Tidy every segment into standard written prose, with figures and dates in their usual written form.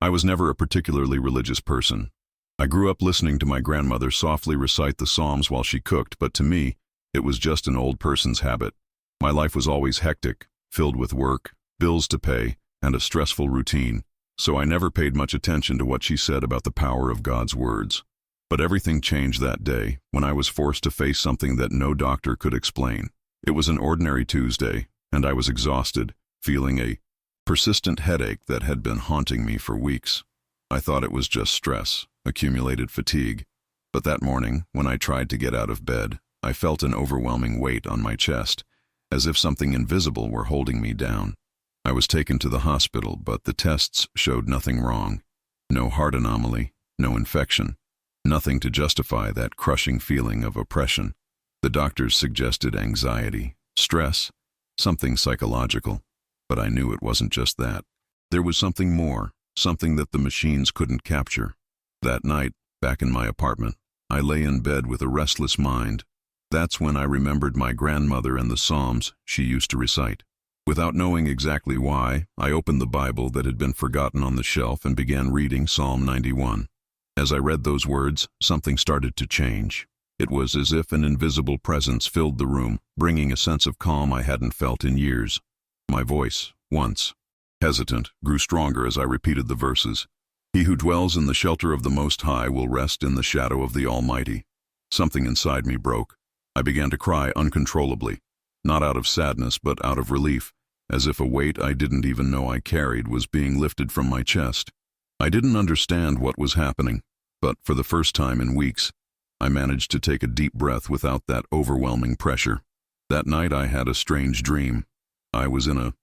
I was never a particularly religious person. I grew up listening to my grandmother softly recite the Psalms while she cooked, but to me, it was just an old person's habit. My life was always hectic, filled with work, bills to pay, and a stressful routine, so I never paid much attention to what she said about the power of God's words. But everything changed that day when I was forced to face something that no doctor could explain. It was an ordinary Tuesday, and I was exhausted, feeling a persistent headache that had been haunting me for weeks. I thought it was just stress, accumulated fatigue. But that morning, when I tried to get out of bed, I felt an overwhelming weight on my chest, as if something invisible were holding me down. I was taken to the hospital, but the tests showed nothing wrong. No heart anomaly, no infection, nothing to justify that crushing feeling of oppression. The doctors suggested anxiety, stress, something psychological. But I knew it wasn't just that. There was something more, something that the machines couldn't capture. That night, back in my apartment, I lay in bed with a restless mind. That's when I remembered my grandmother and the Psalms she used to recite. Without knowing exactly why, I opened the Bible that had been forgotten on the shelf and began reading Psalm 91. As I read those words, something started to change. It was as if an invisible presence filled the room, bringing a sense of calm I hadn't felt in years. My voice, once hesitant, grew stronger as I repeated the verses. He who dwells in the shelter of the Most High will rest in the shadow of the Almighty. Something inside me broke. I began to cry uncontrollably, not out of sadness but out of relief, as if a weight I didn't even know I carried was being lifted from my chest. I didn't understand what was happening, but for the first time in weeks, I managed to take a deep breath without that overwhelming pressure. That night I had a strange dream. I was in a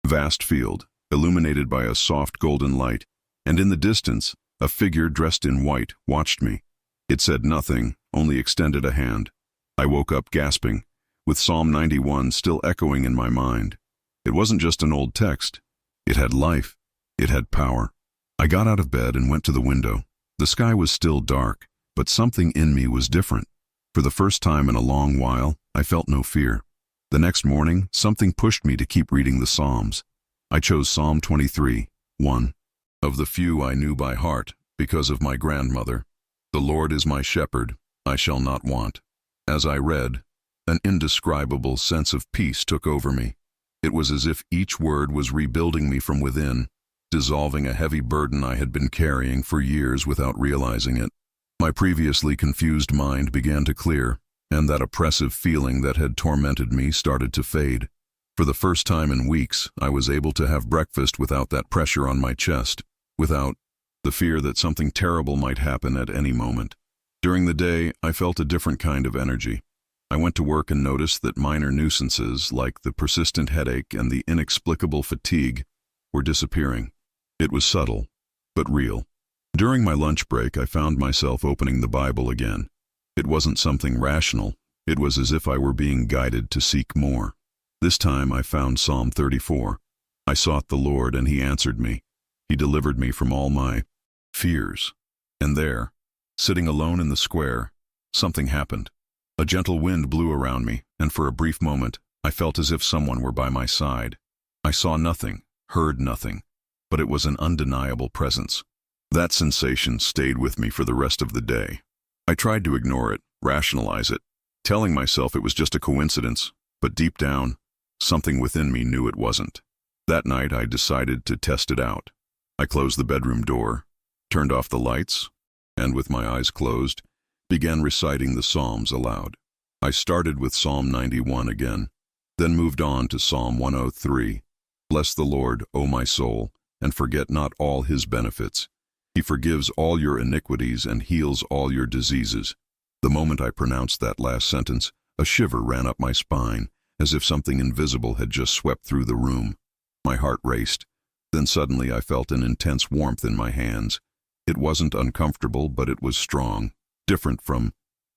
vast field, illuminated by a soft golden light, and in the distance, a figure dressed in white watched me. It said nothing, only extended a hand. I woke up gasping, with Psalm 91 still echoing in my mind. It wasn't just an old text. It had life. It had power. I got out of bed and went to the window. The sky was still dark, but something in me was different. For the first time in a long while, I felt no fear. The next morning, something pushed me to keep reading the Psalms. I chose Psalm 23, 1. Of the few I knew by heart, because of my grandmother. The Lord is my shepherd, I shall not want. As I read, an indescribable sense of peace took over me. It was as if each word was rebuilding me from within, dissolving a heavy burden I had been carrying for years without realizing it. My previously confused mind began to clear, and that oppressive feeling that had tormented me started to fade. For the first time in weeks, I was able to have breakfast without that pressure on my chest, without the fear that something terrible might happen at any moment. During the day, I felt a different kind of energy. I went to work and noticed that minor nuisances, like the persistent headache and the inexplicable fatigue, were disappearing. It was subtle, but real. During my lunch break, I found myself opening the Bible again. It wasn't something rational. It was as if I were being guided to seek more. This time I found Psalm 34. I sought the Lord, and He answered me. He delivered me from all my fears. And there, sitting alone in the square, something happened. A gentle wind blew around me, and for a brief moment, I felt as if someone were by my side. I saw nothing, heard nothing, but it was an undeniable presence. That sensation stayed with me for the rest of the day. I tried to ignore it, rationalize it, telling myself it was just a coincidence, but deep down, something within me knew it wasn't. That night I decided to test it out. I closed the bedroom door, turned off the lights, and with my eyes closed, began reciting the Psalms aloud. I started with Psalm 91 again, then moved on to Psalm 103. Bless the Lord, O my soul, and forget not all His benefits. He forgives all your iniquities and heals all your diseases. The moment I pronounced that last sentence, a shiver ran up my spine, as if something invisible had just swept through the room. My heart raced. Then suddenly I felt an intense warmth in my hands. It wasn't uncomfortable, but it was strong, different from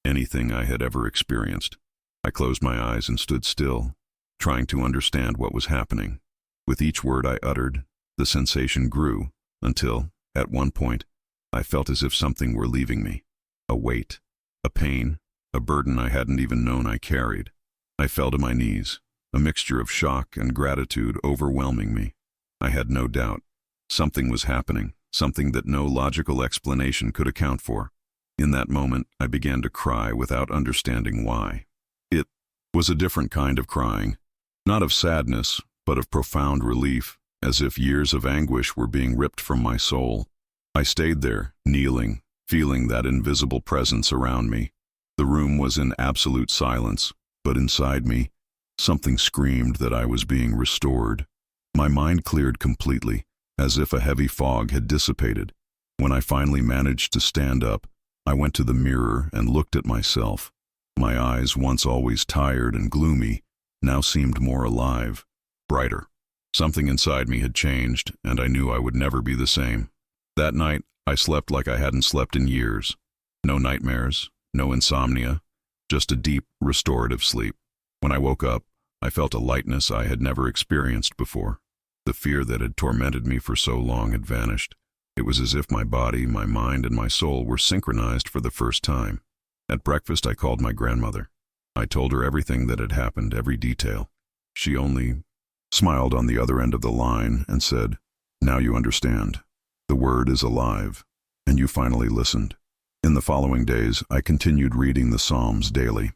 anything I had ever experienced. I closed my eyes and stood still, trying to understand what was happening. With each word I uttered, the sensation grew, until, at one point, I felt as if something were leaving me. A weight, a pain, a burden I hadn't even known I carried. I fell to my knees, a mixture of shock and gratitude overwhelming me. I had no doubt. Something was happening, something that no logical explanation could account for. In that moment, I began to cry without understanding why. It was a different kind of crying, not of sadness, but of profound relief, as if years of anguish were being ripped from my soul. I stayed there, kneeling, feeling that invisible presence around me. The room was in absolute silence, but inside me, something screamed that I was being restored. My mind cleared completely, as if a heavy fog had dissipated. When I finally managed to stand up, I went to the mirror and looked at myself. My eyes, once always tired and gloomy, now seemed more alive, brighter. Something inside me had changed, and I knew I would never be the same. That night, I slept like I hadn't slept in years. No nightmares, no insomnia, just a deep, restorative sleep. When I woke up, I felt a lightness I had never experienced before. The fear that had tormented me for so long had vanished. It was as if my body, my mind, and my soul were synchronized for the first time. At breakfast, I called my grandmother. I told her everything that had happened, every detail. She only smiled on the other end of the line and said, "Now you understand. The word is alive, and you finally listened." In the following days, I continued reading the Psalms daily.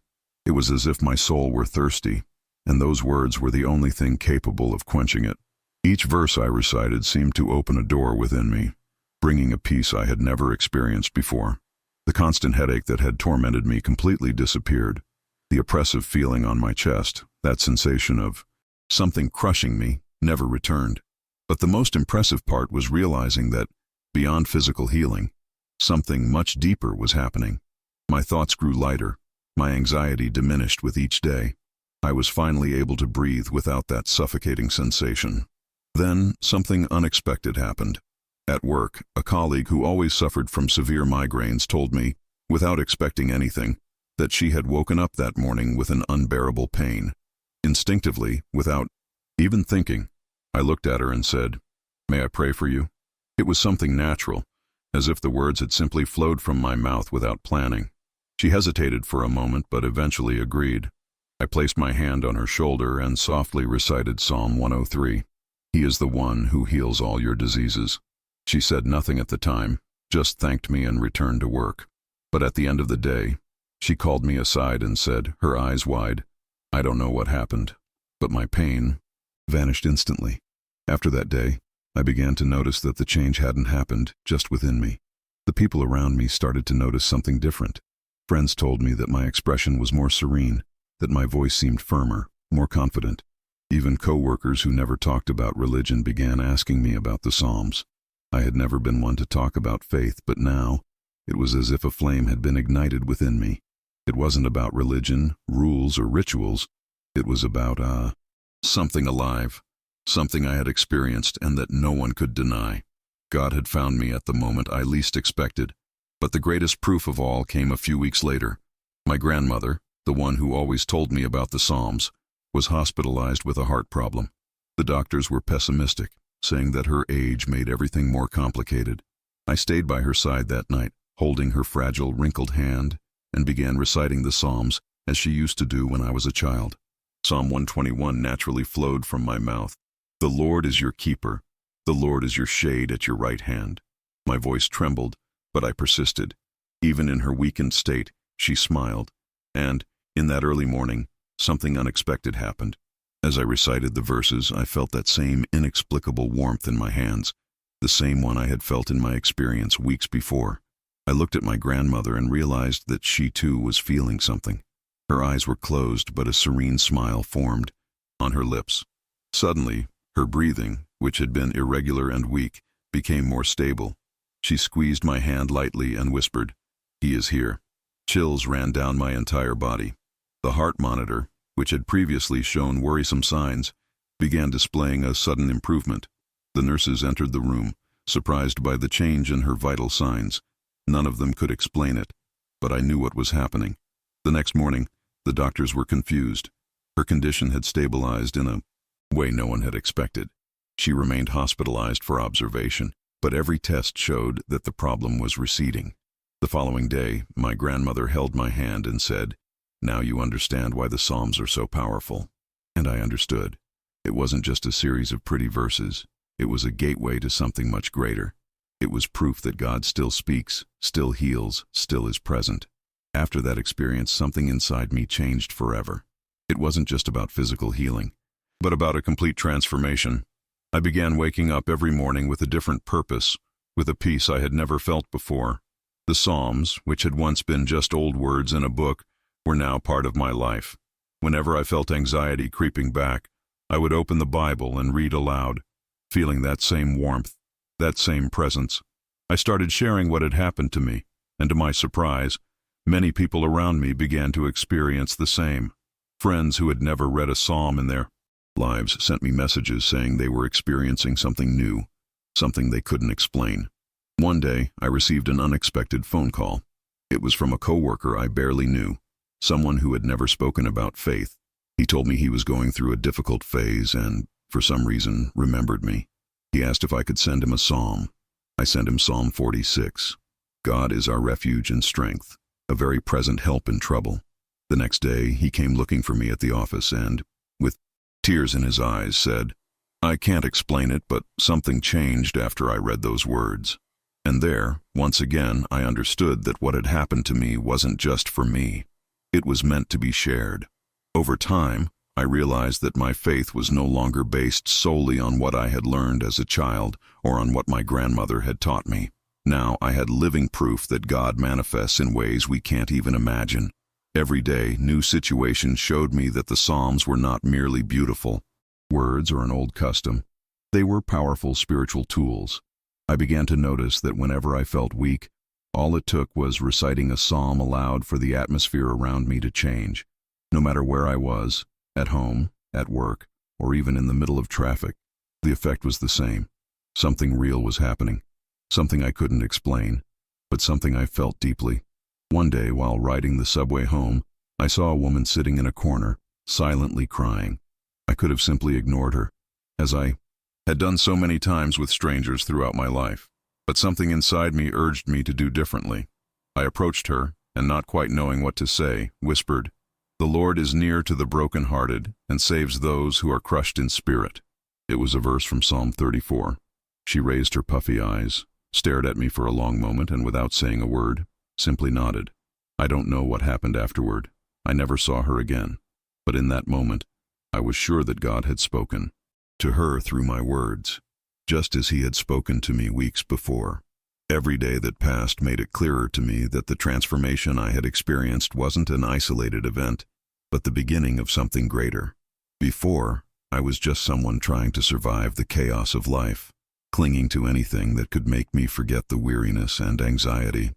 It was as if my soul were thirsty, and those words were the only thing capable of quenching it. Each verse I recited seemed to open a door within me, bringing a peace I had never experienced before. The constant headache that had tormented me completely disappeared. The oppressive feeling on my chest, that sensation of something crushing me, never returned. But the most impressive part was realizing that, beyond physical healing, something much deeper was happening. My thoughts grew lighter, my anxiety diminished with each day. I was finally able to breathe without that suffocating sensation. Then, something unexpected happened. At work, a colleague who always suffered from severe migraines told me, without expecting anything, that she had woken up that morning with an unbearable pain. Instinctively, without even thinking, I looked at her and said, "May I pray for you?" It was something natural, as if the words had simply flowed from my mouth without planning. She hesitated for a moment, but eventually agreed. I placed my hand on her shoulder and softly recited Psalm 103. "He is the one who heals all your diseases." She said nothing at the time, just thanked me and returned to work. But at the end of the day, she called me aside and said, her eyes wide, "I don't know what happened, but my pain vanished instantly." After that day, I began to notice that the change hadn't happened just within me. The people around me started to notice something different. Friends told me that my expression was more serene, that my voice seemed firmer, more confident. Even co-workers who never talked about religion began asking me about the Psalms. I had never been one to talk about faith, but now, it was as if a flame had been ignited within me. It wasn't about religion, rules, or rituals. It was about, something alive, something I had experienced and that no one could deny. God had found me at the moment I least expected. But the greatest proof of all came a few weeks later. My grandmother, the one who always told me about the Psalms, was hospitalized with a heart problem. The doctors were pessimistic, saying that her age made everything more complicated. I stayed by her side that night, holding her fragile, wrinkled hand, and began reciting the Psalms as she used to do when I was a child. Psalm 121 naturally flowed from my mouth. "The Lord is your keeper. The Lord is your shade at your right hand." My voice trembled, but I persisted. Even in her weakened state, she smiled. And, in that early morning, something unexpected happened. As I recited the verses, I felt that same inexplicable warmth in my hands, the same one I had felt in my experience weeks before. I looked at my grandmother and realized that she too was feeling something. Her eyes were closed, but a serene smile formed on her lips. Suddenly, her breathing, which had been irregular and weak, became more stable. She squeezed my hand lightly and whispered, "He is here." Chills ran down my entire body. The heart monitor, which had previously shown worrisome signs, began displaying a sudden improvement. The nurses entered the room, surprised by the change in her vital signs. None of them could explain it, but I knew what was happening. The next morning, the doctors were confused. Her condition had stabilized in a way no one had expected. She remained hospitalized for observation, but every test showed that the problem was receding. The following day, my grandmother held my hand and said, "Now you understand why the Psalms are so powerful." And I understood. It wasn't just a series of pretty verses. It was a gateway to something much greater. It was proof that God still speaks, still heals, still is present. After that experience, something inside me changed forever. It wasn't just about physical healing, but about a complete transformation. I began waking up every morning with a different purpose, with a peace I had never felt before. The Psalms, which had once been just old words in a book, were now part of my life. Whenever I felt anxiety creeping back, I would open the Bible and read aloud, feeling that same warmth, that same presence. I started sharing what had happened to me, and to my surprise, many people around me began to experience the same. Friends who had never read a psalm in their lives sent me messages saying they were experiencing something new, something they couldn't explain. One day, I received an unexpected phone call. It was from a coworker I barely knew, someone who had never spoken about faith. He told me he was going through a difficult phase and, for some reason, remembered me. He asked if I could send him a psalm. I sent him Psalm 46. God is our refuge and strength, a very present help in trouble. The next day, he came looking for me at the office and, with tears in his eyes, said, "I can't explain it, but something changed after I read those words." And there, once again, I understood that what had happened to me wasn't just for me. It was meant to be shared. Over time, I realized that my faith was no longer based solely on what I had learned as a child or on what my grandmother had taught me. Now I had living proof that God manifests in ways we can't even imagine. Every day, new situations showed me that the Psalms were not merely beautiful words or an old custom. They were powerful spiritual tools. I began to notice that whenever I felt weak, all it took was reciting a psalm aloud for the atmosphere around me to change. No matter where I was, at home, at work, or even in the middle of traffic, the effect was the same. Something real was happening, something I couldn't explain, but something I felt deeply. One day, while riding the subway home, I saw a woman sitting in a corner, silently crying. I could have simply ignored her, as I had done so many times with strangers throughout my life. But something inside me urged me to do differently. I approached her, and not quite knowing what to say, whispered, "The Lord is near to the brokenhearted and saves those who are crushed in spirit." It was a verse from Psalm 34. She raised her puffy eyes, stared at me for a long moment, and without saying a word, simply nodded. I don't know what happened afterward. I never saw her again. But in that moment, I was sure that God had spoken to her through my words, just as he had spoken to me weeks before. Every day that passed made it clearer to me that the transformation I had experienced wasn't an isolated event, but the beginning of something greater. Before, I was just someone trying to survive the chaos of life, clinging to anything that could make me forget the weariness and anxiety.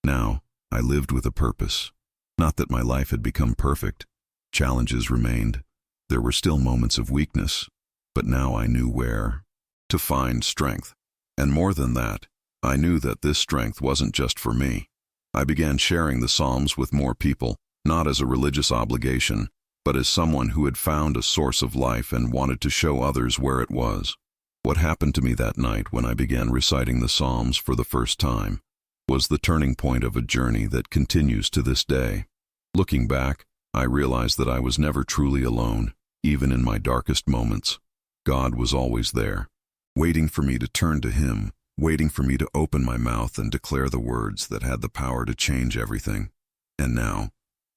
Now, I lived with a purpose. Not that my life had become perfect. Challenges remained. There were still moments of weakness, but now I knew where to find strength. And more than that, I knew that this strength wasn't just for me. I began sharing the Psalms with more people, not as a religious obligation, but as someone who had found a source of life and wanted to show others where it was. What happened to me that night when I began reciting the Psalms for the first time was the turning point of a journey that continues to this day. Looking back, I realized that I was never truly alone, even in my darkest moments. God was always there, waiting for me to turn to him, waiting for me to open my mouth and declare the words that had the power to change everything. And now,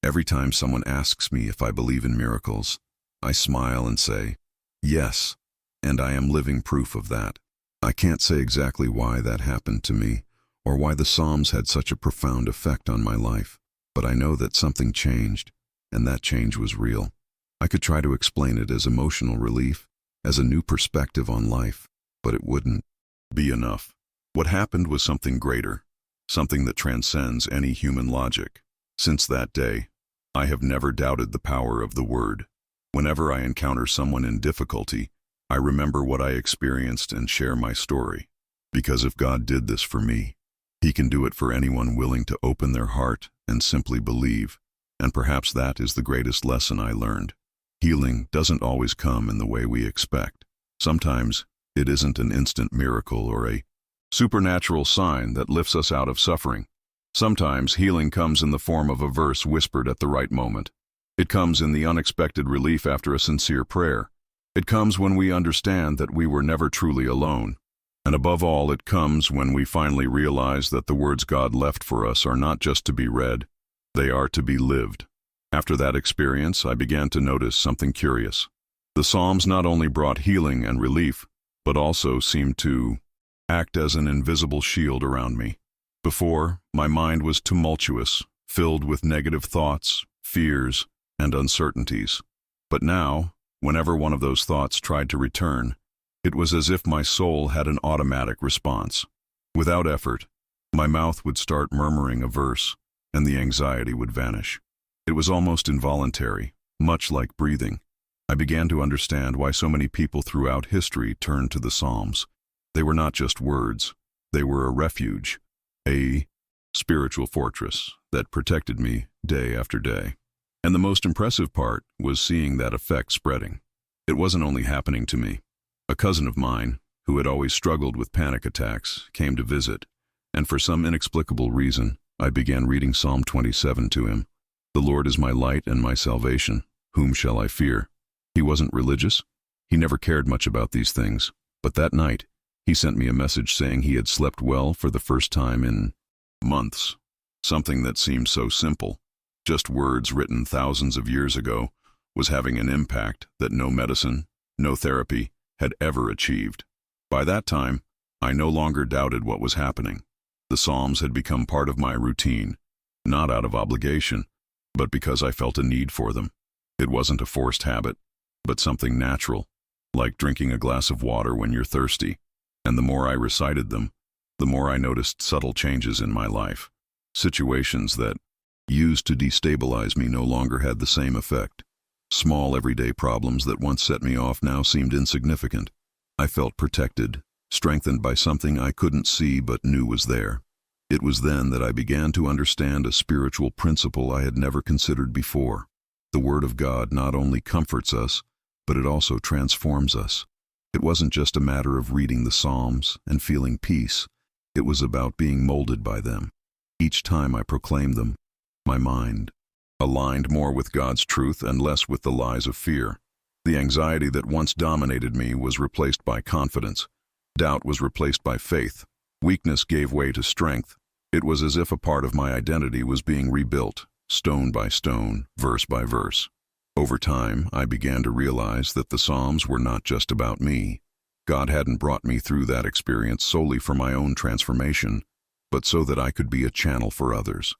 every time someone asks me if I believe in miracles, I smile and say, yes, and I am living proof of that. I can't say exactly why that happened to me, or why the Psalms had such a profound effect on my life, but I know that something changed, and that change was real. I could try to explain it as emotional relief, as a new perspective on life, but it wouldn't be enough. What happened was something greater, something that transcends any human logic. Since that day, I have never doubted the power of the Word. Whenever I encounter someone in difficulty, I remember what I experienced and share my story. Because if God did this for me, he can do it for anyone willing to open their heart and simply believe. And perhaps that is the greatest lesson I learned. Healing doesn't always come in the way we expect. Sometimes it isn't an instant miracle or a supernatural sign that lifts us out of suffering. Sometimes healing comes in the form of a verse whispered at the right moment. It comes in the unexpected relief after a sincere prayer. It comes when we understand that we were never truly alone. And above all, it comes when we finally realize that the words God left for us are not just to be read, they are to be lived. After that experience, I began to notice something curious. The Psalms not only brought healing and relief, but also seemed to act as an invisible shield around me. Before, my mind was tumultuous, filled with negative thoughts, fears, and uncertainties. But now, whenever one of those thoughts tried to return, it was as if my soul had an automatic response. Without effort, my mouth would start murmuring a verse, and the anxiety would vanish. It was almost involuntary, much like breathing. I began to understand why so many people throughout history turned to the Psalms. They were not just words, they were a refuge, a spiritual fortress that protected me day after day. And the most impressive part was seeing that effect spreading. It wasn't only happening to me. A cousin of mine, who had always struggled with panic attacks, came to visit, and for some inexplicable reason, I began reading Psalm 27 to him. "The Lord is my light and my salvation. Whom shall I fear?" He wasn't religious. He never cared much about these things. But that night, he sent me a message saying he had slept well for the first time in months. Something that seemed so simple, just words written thousands of years ago, was having an impact that no medicine, no therapy, had ever achieved. By that time, I no longer doubted what was happening. The Psalms had become part of my routine, not out of obligation, but because I felt a need for them. It wasn't a forced habit, but something natural, like drinking a glass of water when you're thirsty. And the more I recited them, the more I noticed subtle changes in my life. Situations that used to destabilize me no longer had the same effect. Small everyday problems that once set me off now seemed insignificant. I felt protected, strengthened by something I couldn't see but knew was there. It was then that I began to understand a spiritual principle I had never considered before. The Word of God not only comforts us, but it also transforms us. It wasn't just a matter of reading the Psalms and feeling peace. It was about being molded by them. Each time I proclaimed them, my mind aligned more with God's truth and less with the lies of fear. The anxiety that once dominated me was replaced by confidence. Doubt was replaced by faith. Weakness gave way to strength. It was as if a part of my identity was being rebuilt, stone by stone, verse by verse. Over time, I began to realize that the Psalms were not just about me. God hadn't brought me through that experience solely for my own transformation, but so that I could be a channel for others.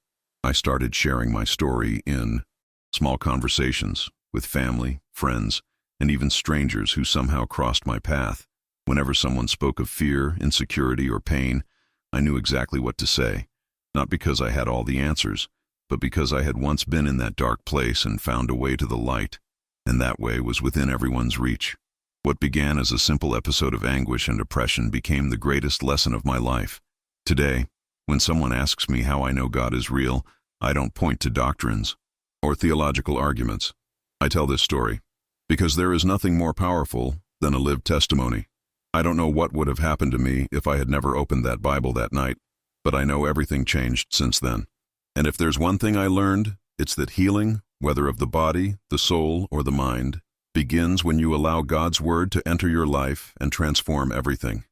I started sharing my story in small conversations with family, friends, and even strangers who somehow crossed my path. Whenever someone spoke of fear, insecurity, or pain, I knew exactly what to say, not because I had all the answers, but because I had once been in that dark place and found a way to the light, and that way was within everyone's reach. What began as a simple episode of anguish and oppression became the greatest lesson of my life. Today, when someone asks me how I know God is real, I don't point to doctrines or theological arguments. I tell this story because there is nothing more powerful than a lived testimony. I don't know what would have happened to me if I had never opened that Bible that night, but I know everything changed since then. And if there's one thing I learned, it's that healing, whether of the body, the soul, or the mind, begins when you allow God's Word to enter your life and transform everything.